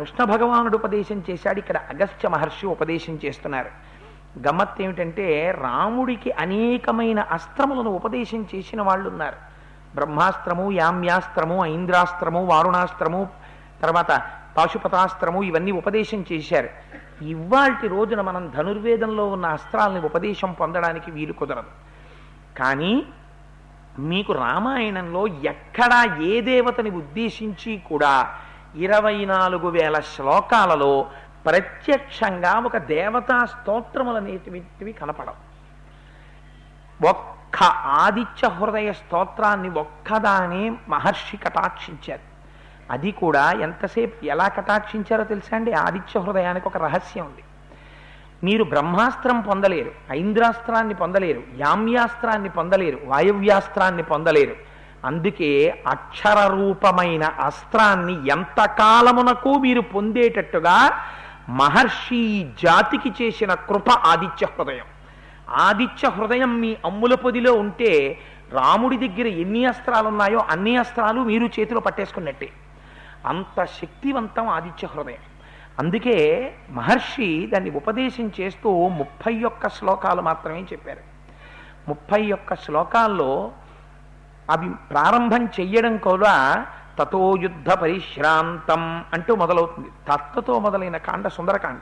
కృష్ణ భగవానుడు ఉపదేశం చేశాడు, ఇక్కడ అగస్త్య మహర్షి ఉపదేశం చేస్తున్నారు. గమ్మత్ ఏమిటంటే రాముడికి అనేకమైన అస్త్రములను ఉపదేశం చేసిన వాళ్ళు ఉన్నారు. బ్రహ్మాస్త్రము, యామ్యాస్త్రము, ఐంద్రాస్త్రము, వారుణాస్త్రము, తర్వాత పాశుపతాస్త్రము, ఇవన్నీ ఉపదేశం చేశారు. ఇవాల్టి రోజున మనం ధనుర్వేదంలో ఉన్న అస్త్రాలని ఉపదేశం పొందడానికి వీలు కుదరదు. కానీ మీకు రామాయణంలో ఎక్కడా ఏ దేవతని ఉద్దేశించి కూడా 24,000 శ్లోకాలలో ప్రత్యక్షంగా ఒక దేవతా స్తోత్రములనేటివి కనపడవు. ఒక్క ఆదిత్య హృదయ స్తోత్రాన్ని ఒక్కదానే మహర్షి కటాక్షించారు. అది కూడా ఎంతసేపు ఎలా కటాక్షించారో తెలుసా అండి? ఆదిత్య హృదయానికి ఒక రహస్యం ఉంది. మీరు బ్రహ్మాస్త్రం పొందలేరు, ఐంద్రాస్త్రాన్ని పొందలేరు, యామ్యాస్త్రాన్ని పొందలేరు, వాయవ్యాస్త్రాన్ని పొందలేరు. అందుకే అక్షర రూపమైన అస్త్రాన్ని ఎంతకాలమునకు మీరు పొందేటట్టుగా మహర్షి జాతికి చేసిన కృప ఆదిత్య హృదయం. ఆదిత్య హృదయం మీ అమ్ముల పొదిలో ఉంటే రాముడి దగ్గర ఎన్ని అస్త్రాలు ఉన్నాయో అన్ని అస్త్రాలు మీరు చేతిలో పట్టేసుకున్నట్టే. అంత శక్తివంతం ఆదిత్య హృదయం. అందుకే మహర్షి దాన్ని ఉపదేశం చేస్తూ 31 శ్లోకాలు మాత్రమే చెప్పారు. 31 శ్లోకాల్లో అవి ప్రారంభం చెయ్యడం కూడా తతో యుద్ధ పరిశ్రాంతం అంటూ మొదలవుతుంది. తత్వతో మొదలైన కాండ సుందరకాండ.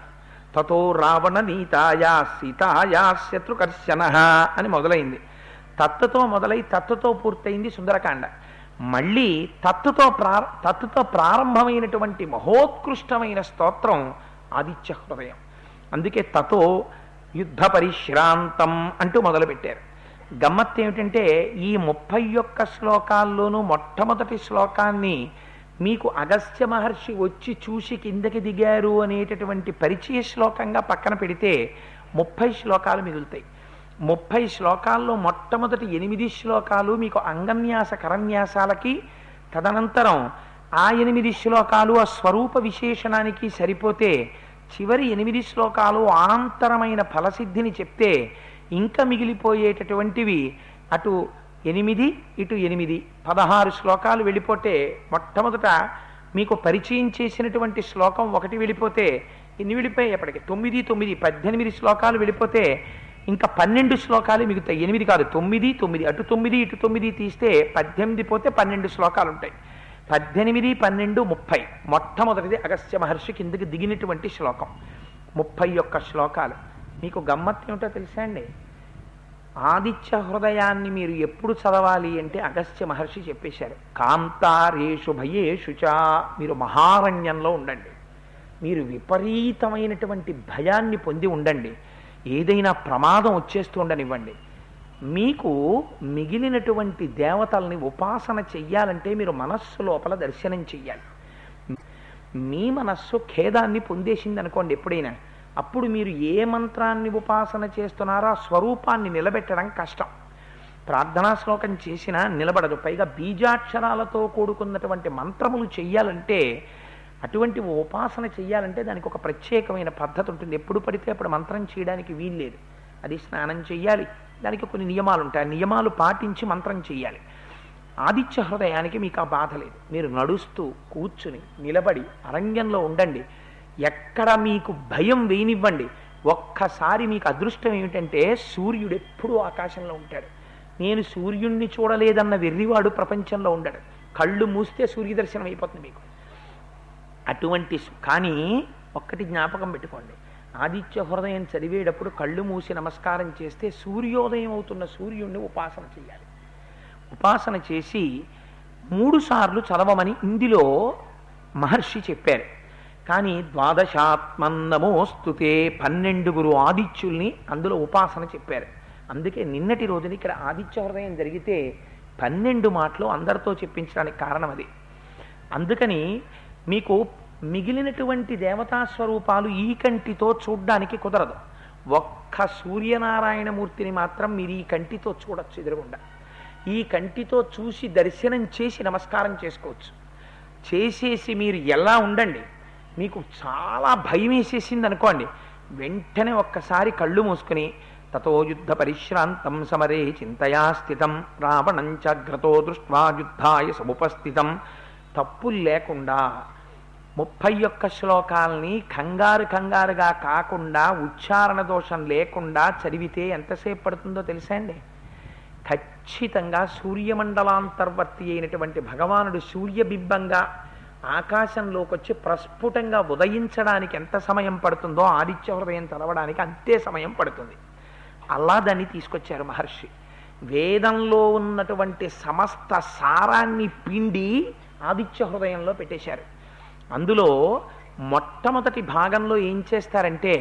తతో రావణ నీతాయా సీతాయా శత్రుకర్షణ అని మొదలైంది. తత్వతో మొదలై తత్వతో పూర్తయింది సుందరకాండ. మళ్ళీ తత్తుతో ప్రారంభమైనటువంటి మహోత్కృష్టమైన స్తోత్రం ఆదిత్య హృదయం. అందుకే తతో యుద్ధ పరిశ్రాంతం అంటూ మొదలుపెట్టారు. గమ్మత్ ఏమిటంటే ఈ 31 శ్లోకాల్లోనూ మొట్టమొదటి శ్లోకాన్ని మీకు అగస్త్య మహర్షి వచ్చి చూసి కిందకి దిగారు అనేటటువంటి పరిచయ శ్లోకంగా పక్కన పెడితే 30 శ్లోకాలు మిగులుతాయి. 30 శ్లోకాల్లో మొట్టమొదటి 8 శ్లోకాలు మీకు అంగన్యాస కరన్యాసాలకి, తదనంతరం ఆ 8 శ్లోకాలు ఆ స్వరూప విశేషణానికి సరిపోతే చివరి 8 శ్లోకాలు అనంతరమైన ఫలసిద్ధిని చెప్తే ఇంకా మిగిలిపోయేటటువంటివి అటు 8 ఇటు 8 16 శ్లోకాలు వెళ్ళిపోతే మొట్టమొదట మీకు పరిచయం చేసినటువంటి శ్లోకం ఒకటి వెళ్ళిపోతే ఎన్ని వెళ్ళిపోయేప్పటికి 9 9 18 శ్లోకాలు వెళ్ళిపోతే ఇంకా 12 శ్లోకాలు మిగుతాయి. 8 కాదు, 9 9 అటు 9 ఇటు 9 తీస్తే 18 పోతే 12 శ్లోకాలు ఉంటాయి. 18 12 30 మొట్టమొదటిది అగస్త్య మహర్షి కిందకి దిగినటువంటి శ్లోకం. 31 శ్లోకాలు. మీకు గమ్మత్ ఏమిటో తెలుసా అండి? ఆదిత్య హృదయాన్ని మీరు ఎప్పుడు చదవాలి అంటే అగస్త్య మహర్షి చెప్పేశారు. కాంతారేషు భయేషు చ, మీరు మహారణ్యంలో ఉండండి, మీరు విపరీతమైనటువంటి భయాన్ని పొంది ఉండండి, ఏదైనా ప్రమాదం వచ్చేస్తూ ఉండనివ్వండి. మీకు మిగిలినటువంటి దేవతల్ని ఉపాసన చెయ్యాలంటే మీరు మనస్సు లోపల దర్శనం చెయ్యాలి. మీ మనస్సు ఖేదాన్ని పొందేసింది అనుకోండి ఎప్పుడైనా, అప్పుడు మీరు ఏ మంత్రాన్ని ఉపాసన చేస్తున్నారో ఆ స్వరూపాన్ని నిలబెట్టడం కష్టం. ప్రార్థనా శ్లోకం చేసినా నిలబడదు. పైగా బీజాక్షరాలతో కూడుకున్నటువంటి మంత్రములు చెయ్యాలంటే, అటువంటి ఉపాసన చెయ్యాలంటే దానికి ఒక ప్రత్యేకమైన పద్ధతి ఉంటుంది. ఎప్పుడు పడితే అప్పుడు మంత్రం చేయడానికి వీల్లేదు. అది స్నానం చెయ్యాలి, దానికి కొన్ని నియమాలు ఉంటాయి. ఆ నియమాలు పాటించి మంత్రం చెయ్యాలి. ఆదిత్య హృదయానికి మీకు ఆ బాధ లేదు. మీరు నడుస్తూ కూర్చుని నిలబడి అరణ్యంలో ఉండండి, ఎక్కడ మీకు భయం వేయనివ్వండి. ఒక్కసారి మీకు అదృష్టం ఏమిటంటే సూర్యుడు ఎప్పుడూ ఆకాశంలో ఉంటాడు. నేను సూర్యుడిని చూడలేదన్న వెర్రివాడు ప్రపంచంలో ఉండడు. కళ్ళు మూస్తే సూర్యదర్శనం అయిపోతుంది మీకు. అటువంటి కానీ ఒక్కటి జ్ఞాపకం పెట్టుకోండి, ఆదిత్య హృదయం చదివేటప్పుడు కళ్ళు మూసి నమస్కారం చేస్తే సూర్యోదయం అవుతున్న సూర్యుడిని ఉపాసన చేయాలి. ఉపాసన చేసి 3 సార్లు చదవమని ఇందులో మహర్షి చెప్పారు. కానీ 12 12 ఆదిత్యుల్ని అందులో ఉపాసన చెప్పారు. అందుకే నిన్నటి రోజున ఇక్కడ ఆదిత్య హృదయం జరిగితే 12 మాటలు అందరితో చెప్పించడానికి కారణం అది. అందుకని మీకు మిగిలినటువంటి దేవతా స్వరూపాలు ఈ కంటితో చూడ్డానికి కుదరదు. ఒక్క సూర్యనారాయణమూర్తిని మాత్రం మీరు ఈ కంటితో చూడొచ్చు ఎదురుగుండా. ఈ కంటితో చూసి దర్శనం చేసి నమస్కారం చేసుకోవచ్చు. చేసేసి మీరు ఎలా ఉండండి, మీకు చాలా భయం వేసేసింది అనుకోండి, వెంటనే ఒక్కసారి కళ్ళు మూసుకుని తతో యుద్ధ పరిశ్రాంతం సమరే చింతయా స్థితం రావణంచాగ్రతో దృష్ట్వా యుద్ధాయ సముపస్థితం, తప్పులు లేకుండా 31 శ్లోకాల్ని కంగారు కంగారుగా కాకుండా ఉచ్చారణ దోషం లేకుండా చదివితే ఎంతసేపు పడుతుందో తెలుసా అండి? ఖచ్చితంగా సూర్యమండలాంతర్వర్తి అయినటువంటి భగవానుడు సూర్యబింబంగా ఆకాశంలోకి వచ్చి ప్రస్ఫుటంగా ఉదయించడానికి ఎంత సమయం పడుతుందో ఆదిత్య హృదయం చదవడానికి అంతే సమయం పడుతుంది. అలా దాన్ని తీసుకొచ్చారు మహర్షి. వేదంలో ఉన్నటువంటి సమస్త సారాన్ని పిండి ఆదిత్య హృదయంలో పెట్టేశారు. అందులో మొట్టమొదటి భాగంలో ఏం చేస్తారంటే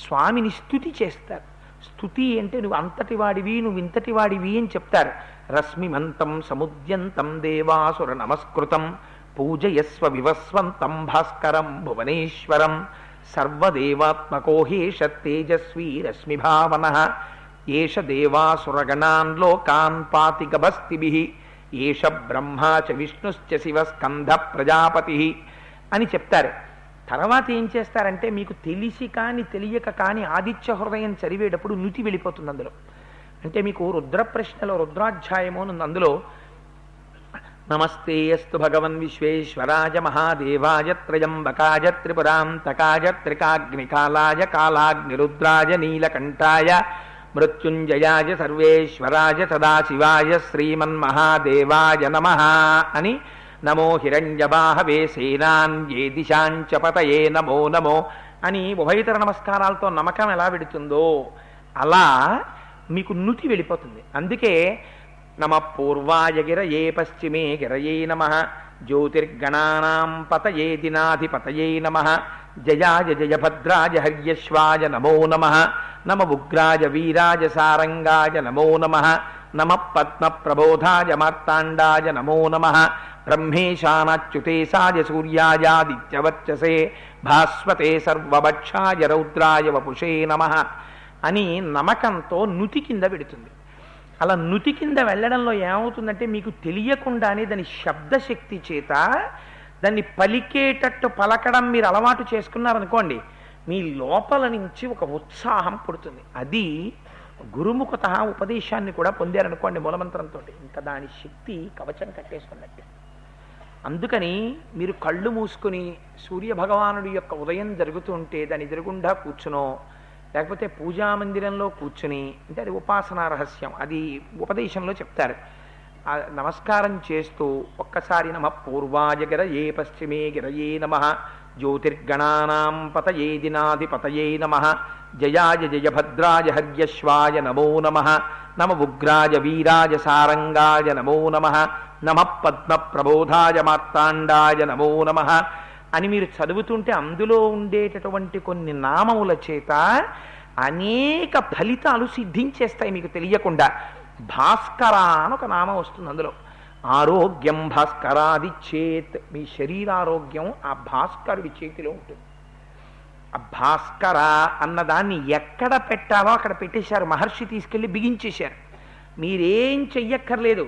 స్వామిని స్తుతి చేస్తారు. స్తుతి అంటే నువ్వు అంతటి వాడివి, నువ్వు ఇంతటి వాడివి అని చెప్తారు. రశ్మిమంతం సముద్యంతం దేవాసుర నమస్కృతం పూజయస్వ వివస్వంతం భాస్కరం భువనేశ్వరం సర్వదేవాత్మకోహేష తేజస్వీ రశ్మిభావన ఏష దేవాసురగణాన్ లోకాన్ పాతి గభస్తిభిః ఏష బ్రహ్మా చ విష్ణుశ్చ శివ స్కంధ ప్రజాపతి అని చెప్తారు. తర్వాత ఏం చేస్తారంటే మీకు తెలిసి కానీ తెలియక కానీ ఆదిత్య హృదయం చదివేటప్పుడు నుతి వెళ్ళిపోతుంది అందులో. అంటే మీకు రుద్ర ప్రశ్నలో రుద్రాధ్యాయము ఉంది. అందులో నమస్తే అస్తు భగవన్ విశ్వేశ్వరాయ మహాదేవాయ త్రయంబకాయ త్రిపురాంతకాయ త్రికాగ్నికాలాయ కాలాగ్నిరుద్రాయ నీలకంఠాయ మృత్యుంజయాయ సర్వేశ్వరాయ సదాశివాయ శ్రీమన్మహాదేవాయ నమః అని నమో హిరణ్యబాహవే సేనాన్యే దిశాంచ పతయే నమో నమో అని ఉభయతర నమస్కారాలతో నమకం ఎలా వెడుతుందో అలా మీకు నుతి వెళ్ళిపోతుంది. అందుకే నమ పూర్వాయ గిరయే పశ్చిమే గిరయే నమః జ్యోతిర్గణానాం పతయే దినాధిపతయే నమః జయాయ జయభద్రాయ హర్యశ్వాయ నమో నమః నమ ఉగ్రాయ వీరాయ సారంగాయ నమో నమః నమ పద్మ ప్రబోధాయ మార్తాండాయ నమో నమః బ్రహ్మేశానాచ్యుతేశాయ సూర్యాయాదిత్యవర్చసే భాస్వతే సర్వభక్షాయ రౌద్రాయ వపుషే నమః అని నమకంతో నుతి కింద పెడుతుంది. అలా నుతి కింద వెళ్ళడంలో ఏమవుతుందంటే మీకు తెలియకుండానే దాని శబ్దశక్తి చేత దాన్ని పలికేటట్టు పలకడం మీరు అలవాటు చేసుకున్నారనుకోండి, మీ లోపల నుంచి ఒక ఉత్సాహం పుడుతుంది. అది గురుముఖత ఉపదేశాన్ని కూడా పొందారనుకోండి మూలమంత్రంతో, ఇంకా దాని శక్తి కవచం కట్టేసుకున్నట్టే. అందుకని మీరు కళ్ళు మూసుకుని సూర్యభగవానుడి యొక్క ఉదయం జరుగుతూ ఉంటే దాని ఎదురుగుండా కూర్చునో లేకపోతే పూజామందిరంలో కూర్చుని, అంటే అది ఉపాసనా రహస్యం, అది ఉపదేశంలో చెప్తారు. నమస్కారం చేస్తూ ఒక్కసారి నమ పూర్వాయ గిరయే పశ్చిమే గిరయే నమః జ్యోతిర్గణానాం పతయే దినాధిపతయే నమః జయాయ జయభద్రాయ హర్యశ్వాయ నమో నమః నమ ఉగ్రాయ వీరాయ సారంగాయ నమో నమః నమ పద్మ ప్రబోధాయ మార్తాండాయ నమో నమః అని మీరు చదువుతుంటే అందులో ఉండేటటువంటి కొన్ని నామముల చేత అనేక ఫలితాలు సిద్ధించేస్తాయి మీకు తెలియకుండా. భాస్కర అని ఒక నామం వస్తుంది అందులో. ఆరోగ్యం భాస్కరాది చేత్, మీ శరీరారోగ్యం ఆ భాస్కరుడి చేతిలో ఉంటుంది. ఆ భాస్కర అన్నదాన్ని ఎక్కడ పెట్టాలో అక్కడ పెట్టేశారు. మహర్షి తీసుకెళ్ళి బిగించేశారు. మీరేం చెయ్యక్కర్లేదు.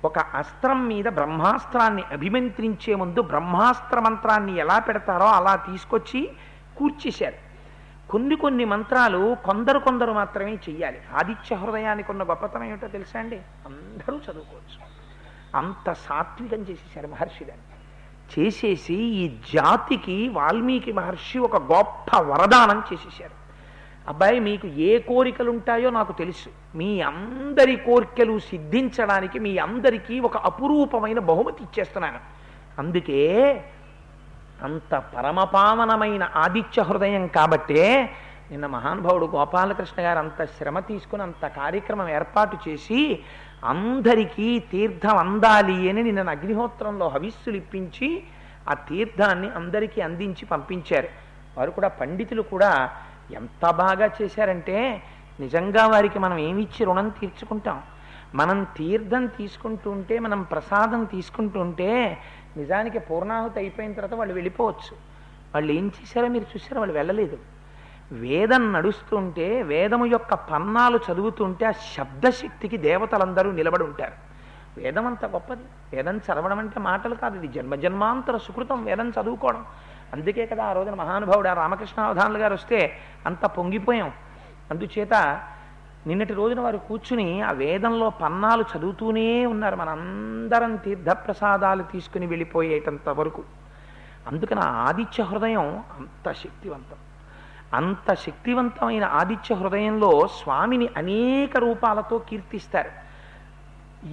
ఒక అస్త్రం మీద బ్రహ్మాస్త్రాన్ని అభిమంత్రించే ముందు బ్రహ్మాస్త్ర మంత్రాన్ని ఎలా పెడతారో అలా తీసుకొచ్చి కూర్చేశారు. కొన్ని మంత్రాలు కొందరు మాత్రమే చెయ్యాలి. ఆదిత్య హృదయానికి ఉన్న గొప్పతనం ఏమిటో తెలుసా అండి? అందరూ చదువుకోవచ్చు. అంత సాత్వికం చేసేశారు మహర్షి. దాన్ని చేసేసి ఈ జాతికి వాల్మీకి మహర్షి ఒక గొప్ప వరదానం చేసేశారు. అబ్బాయి మీకు ఏ కోరికలు ఉంటాయో నాకు తెలుసు, మీ అందరి కోరికలు సిద్ధించడానికి మీ అందరికీ ఒక అపురూపమైన బహుమతి ఇచ్చేస్తున్నాను. అందుకే అంత పరమపావనమైన ఆదిత్య హృదయం కాబట్టే నిన్న మహానుభావుడు గోపాలకృష్ణ గారు అంత శ్రమ తీసుకుని అంత కార్యక్రమం ఏర్పాటు చేసి అందరికీ తీర్థం అందాలి అని నిన్న అగ్నిహోత్రంలో హవిస్సులు ఇప్పించి ఆ తీర్థాన్ని అందరికీ అందించి పంపించారు. వారు కూడా పండితులు కూడా ఎంత బాగా చేశారంటే నిజంగా వారికి మనం ఏమిచ్చి రుణం తీర్చుకుంటాం. మనం తీర్థం తీసుకుంటూ ఉంటే, మనం ప్రసాదం తీసుకుంటూ ఉంటే నిజానికి పూర్ణాహుతి అయిపోయిన తర్వాత వాళ్ళు వెళ్ళిపోవచ్చు. వాళ్ళు ఏం చేశారో మీరు చూసారో, వాళ్ళు వెళ్ళలేదు. వేదం నడుస్తుంటే వేదము యొక్క పన్నాలు చదువుతుంటే ఆ శబ్దశక్తికి దేవతలందరూ నిలబడి ఉంటారు. వేదం అంత గొప్పది. వేదం చదవడం అంటే మాటలు కాదు, ఇది జన్మజన్మాంతర సుకృతం వేదం చదువుకోవడం. అందుకే కదా ఆ రోజున మహానుభావుడు ఆ రామకృష్ణ అవధానులు గారు వస్తే అంత పొంగిపోయాం. అందుచేత నిన్నటి రోజున వారు కూర్చుని ఆ వేదంలో పన్నాలు చదువుతూనే ఉన్నారు. మనందరం తీర్థప్రసాదాలు తీసుకుని వెళ్ళిపోయేటంత వరకు అందుకని ఆ ఆదిత్య హృదయం అంత శక్తివంతం. అంత శక్తివంతమైన ఆదిత్య హృదయంలో స్వామిని అనేక రూపాలతో కీర్తిస్తారు.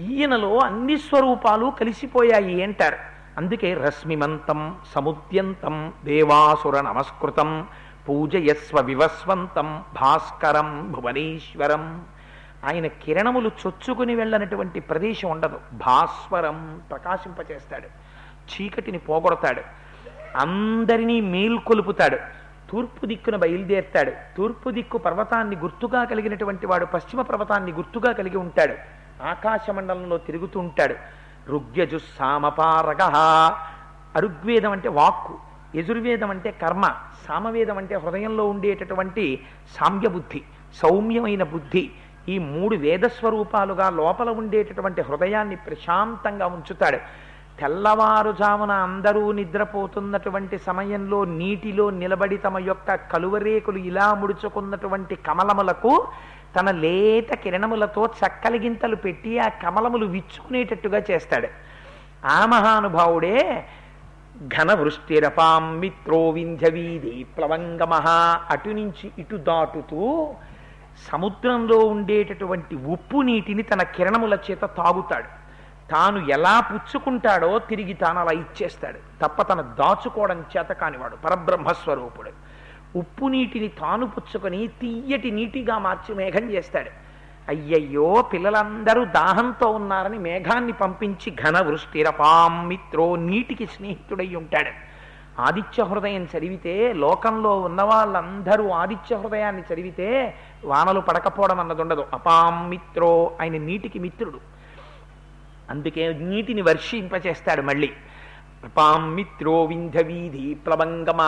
ఈయనలో అన్ని స్వరూపాలు కలిసిపోయాయి అంటారు. అందుకే రశ్మిమంతం సముద్యంతం దేవాసుర నమస్కృతం పూజయస్వ వివస్వంతం భాస్కరం భువనేశ్వరం. ఆయన కిరణములు చొచ్చుకుని వెళ్ళనటువంటి ప్రదేశం ఉండదు. భాస్వరం ప్రకాశింపచేస్తాడు, చీకటిని పోగొడతాడు, అందరినీ మేల్కొలుపుతాడు. తూర్పు దిక్కున బయలుదేరుతాడు. తూర్పు దిక్కు పర్వతాన్ని గుర్తుగా కలిగినటువంటి వాడు పశ్చిమ పర్వతాన్ని గుర్తుగా కలిగి ఉంటాడు. ఆకాశమండలంలో తిరుగుతూ ఉంటాడు. ఋగ్యజుస్సామపారగ. అరుగ్వేదం అంటే వాక్కు, యజుర్వేదం అంటే కర్మ, సామవేదం అంటే హృదయంలో ఉండేటటువంటి సామ్యబుద్ధి, సౌమ్యమైన బుద్ధి. ఈ 3 వేదస్వరూపాలుగా లోపల ఉండేటటువంటి హృదయాన్ని ప్రశాంతంగా ఉంచుతాడు. తెల్లవారుజామున అందరూ నిద్రపోతున్నటువంటి సమయంలో నీటిలో నిలబడి తమ యొక్క కలువరేకులు ఇలా ముడుచుకున్నటువంటి కమలములకు తన లేత కిరణములతో చక్కలిగింతలు పెట్టి ఆ కమలములు విచ్చుకునేటట్టుగా చేస్తాడు. ఆ మహానుభావుడే ఘన వృష్టిరపాం మిత్రో వింధ్యవీధి ప్లవంగమ. అటు నుంచి ఇటు దాటుతూ సముద్రంలో ఉండేటటువంటి ఉప్పు నీటిని తన కిరణముల చేత తాగుతాడు. తాను ఎలా పుచ్చుకుంటాడో తిరిగి తాను అలా ఇచ్చేస్తాడు. తప్ప తన దాచుకోవడం చేత కానివాడు పరబ్రహ్మస్వరూపుడు. ఉప్పు నీటిని తాను పుచ్చుకొని తీయటి నీటిగా మార్చి మేఘం చేస్తాడు. అయ్యయ్యో పిల్లలందరూ దాహంతో ఉన్నారని మేఘాన్ని పంపించి ఘన వృష్టిరపాం మిత్రో నీటికి స్నేహితుడై ఉంటాడు. ఆదిత్య హృదయం చదివితే లోకంలో ఉన్న వాళ్ళందరూ ఆదిత్య హృదయాన్ని చదివితే వానలు పడకపోవడం అన్నది ఉండదు. అపాం మిత్రో, ఆయన నీటికి మిత్రుడు. అందుకే నీటిని వర్షింపచేస్తాడు. మళ్ళీ అపాం మిత్రో వింధ్యవీధి ప్లవంగమ.